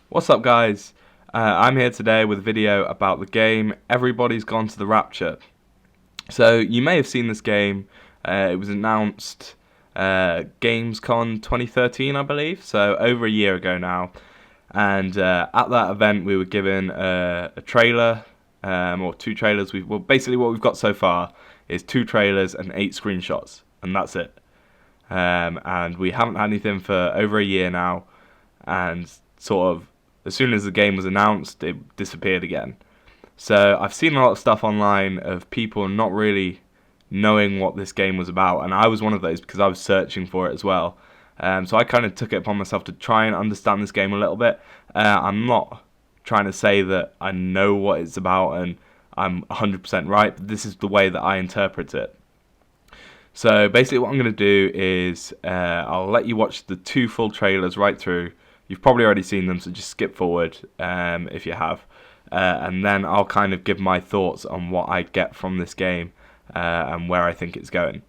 What's up, guys? I'm here today with a video about the game Everybody's Gone to the Rapture. So you may have seen this game. It was announced Gamescom 2013, I believe, so over a year ago now. And at that event we were given a trailer, or two trailers. Basically what we've got so far is two trailers and 8 screenshots, and that's it. And we haven't had anything for over a year now, and sort of as soon as the game was announced, it disappeared again. So I've seen a lot of stuff online of people not really knowing what this game was about, and I was one of those because I was searching for it as well. So I kind of took it upon myself to try and understand this game a little bit. I'm not trying to say that I know what it's about and I'm 100% right, but this is the way that I interpret it. So basically what I'm going to do is I'll let you watch the 2 full trailers right through. You've probably already seen them, so just skip forward if you have. And then I'll kind of give my thoughts on what I get from this game and where I think it's going.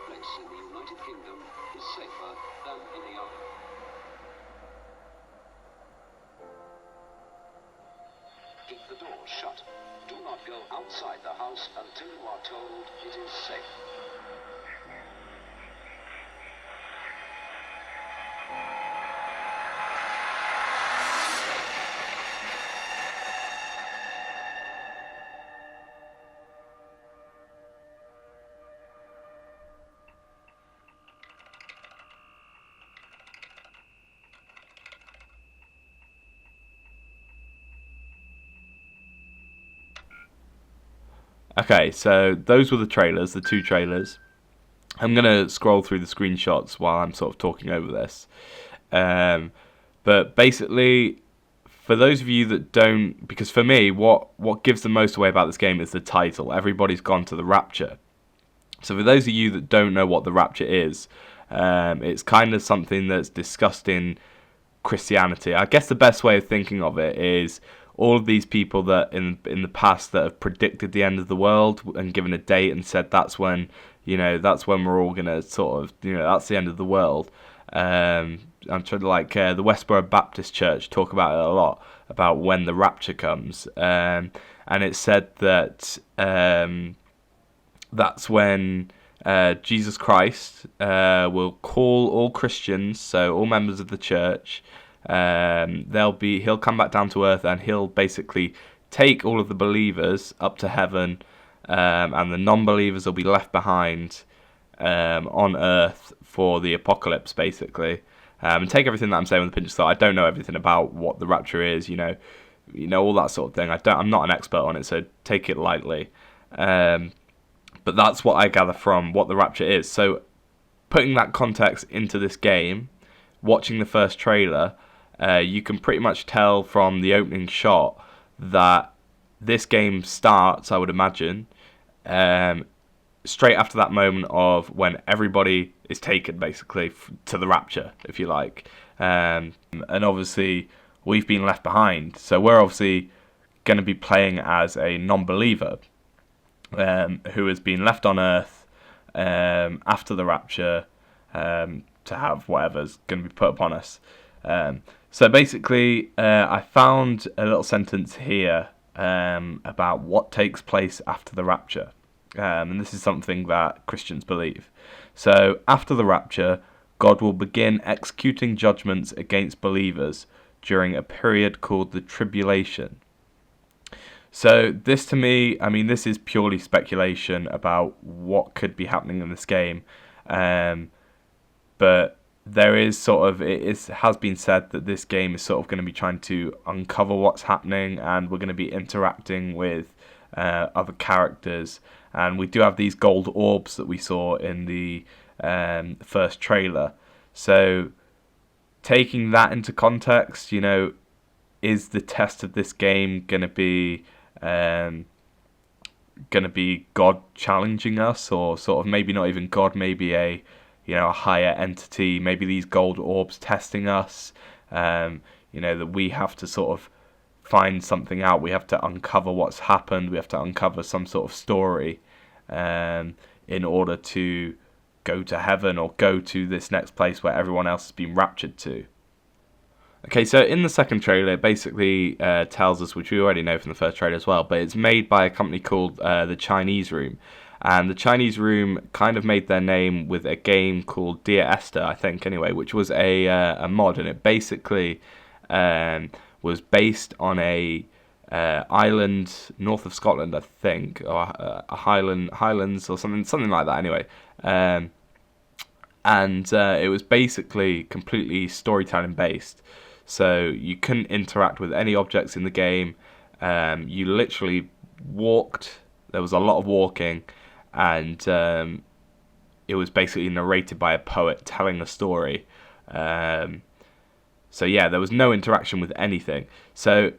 In the United Kingdom is safer than any other. Keep the doors shut. Do not go outside the house until you are told it is safe. Okay, so those were the trailers, the 2 trailers. I'm going to scroll through the screenshots while I'm sort of talking over this. But basically, for those of you that don't, because for me, what gives the most away about this game is the title. Everybody's Gone to the Rapture. So for those of you that don't know what the Rapture is, it's kind of something that's discussed in Christianity. I guess the best way of thinking of it is all of these people that in the past that have predicted the end of the world and given a date and said that's when we're all gonna sort of, that's the end of the world. I'm trying to the Westboro Baptist Church talk about it a lot, about when the rapture comes, and it said that that's when Jesus Christ will call all Christians, so all members of the church. He'll come back down to earth, and he'll basically take all of the believers up to heaven, and the non-believers will be left behind. on Earth for the apocalypse, basically. And take everything that I'm saying with a pinch of salt. I don't know everything about what the Rapture is, all that sort of thing. I'm not an expert on it, so take it lightly. But that's what I gather from what the Rapture is. So, putting that context into this game, watching the first trailer, you can pretty much tell from the opening shot that this game starts, I would imagine, straight after that moment of when everybody is taken, basically, to the Rapture, if you like. And obviously, we've been left behind. So we're obviously going to be playing as a non-believer who has been left on Earth after the Rapture to have whatever's going to be put upon us. So basically, I found a little sentence here about what takes place after the Rapture. And this is something that Christians believe. So, after the Rapture, God will begin executing judgments against believers during a period called the Tribulation. So, this to me, this is purely speculation about what could be happening in this game. But there is has been said that this game is sort of going to be trying to uncover what's happening, and we're going to be interacting with other characters. And we do have these gold orbs that we saw in the first trailer. So, taking that into context, is the test of this game going to be God challenging us, or sort of maybe not even God, maybe a higher entity, maybe these gold orbs testing us, that we have to sort of find something out. We have to uncover what's happened. We have to uncover some sort of story in order to go to heaven or go to this next place where everyone else has been raptured to. Okay, so in the second trailer, it basically tells us, which we already know from the first trailer as well, but it's made by a company called the Chinese Room. And the Chinese Room kind of made their name with a game called Dear Esther, I think, anyway, which was a mod, and it basically was based on a island north of Scotland, I think, or a Highlands or something like that. Anyway, and it was basically completely storytelling based. So you couldn't interact with any objects in the game. You literally walked. There was a lot of walking, and it was basically narrated by a poet telling a story. So yeah, there was no interaction with anything. So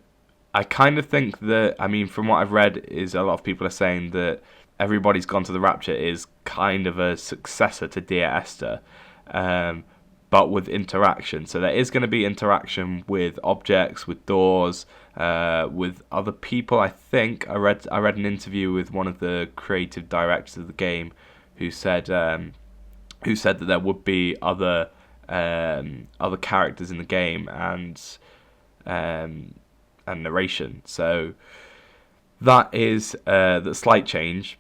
I kind of think that, from what I've read, is a lot of people are saying that Everybody's Gone to the Rapture is kind of a successor to Dear Esther, but with interaction. So there is going to be interaction with objects, with doors, with other people. I think I read an interview with one of the creative directors of the game, who said that there would be other characters in the game and narration. So that is the slight change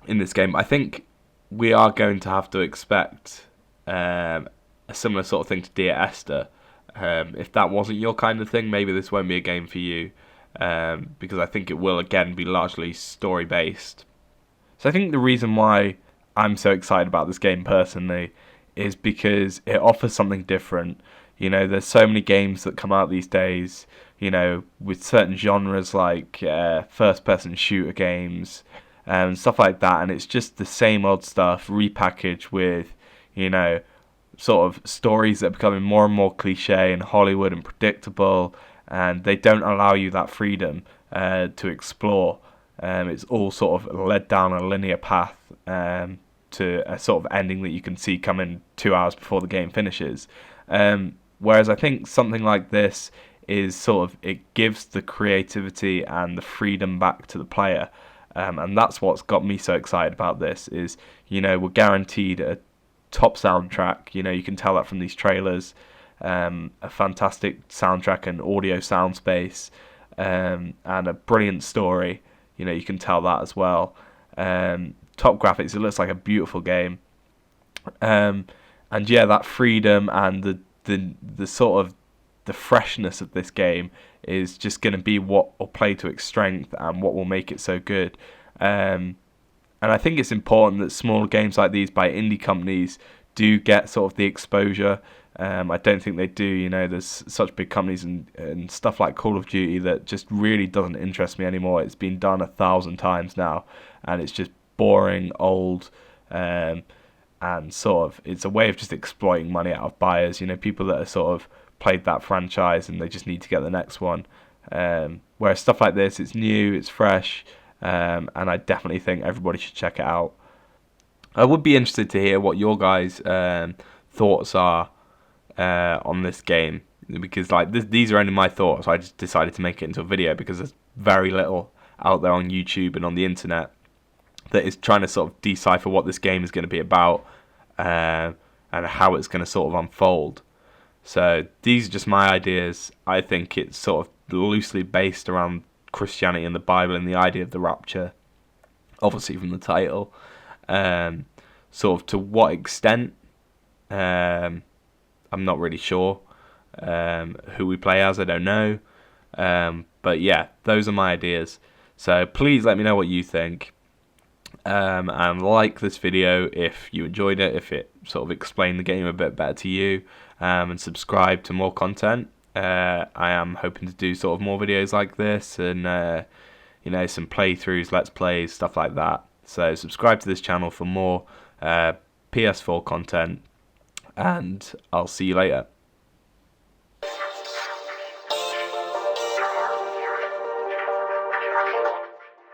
in this game. I think we are going to have to expect a similar sort of thing to Dear Esther. If that wasn't your kind of thing, maybe this won't be a game for you, because I think it will again be largely story based. So I think the reason why I'm so excited about this game personally is because it offers something different. There's so many games that come out these days, with certain genres like first-person shooter games and stuff like that, and it's just the same old stuff repackaged with, sort of stories that are becoming more and more cliche and Hollywood and predictable, and they don't allow you that freedom to explore. It's all sort of led down a linear path to a sort of ending that you can see coming 2 hours before the game finishes. Whereas I think something like this is sort of, it gives the creativity and the freedom back to the player. And that's what's got me so excited about this is, we're guaranteed a top soundtrack. You can tell that from these trailers. A fantastic soundtrack and audio sound space, and a brilliant story. You can tell that as well. Top graphics. It looks like a beautiful game. And yeah, that freedom and the sort of the freshness of this game is just going to be what will play to its strength and what will make it so good. And And I think it's important that small games like these by indie companies do get sort of the exposure. I don't think they do. You know, there's such big companies and stuff like Call of Duty that just really doesn't interest me anymore. It's been done 1,000 times now, and it's just boring, old, and sort of it's a way of just exploiting money out of buyers. You know, people that are sort of played that franchise and they just need to get the next one. Whereas stuff like this, it's new, it's fresh, and I definitely think everybody should check it out. I would be interested to hear what your guys' thoughts are on this game, because like these are only my thoughts. I just decided to make it into a video because there's very little out there on YouTube and on the internet that is trying to sort of decipher what this game is going to be about, and how it's going to sort of unfold. So these are just my ideas. I think it's sort of loosely based around Christianity and the Bible and the idea of the rapture, obviously from the title. Sort of to what extent, I'm not really sure. Who we play as, I don't know. But yeah, those are my ideas. So please let me know what you think. And like this video if you enjoyed it, if it sort of explained the game a bit better to you, and subscribe to more content. I am hoping to do sort of more videos like this, and some playthroughs, let's plays, stuff like that. So subscribe to this channel for more PS4 content, and I'll see you later.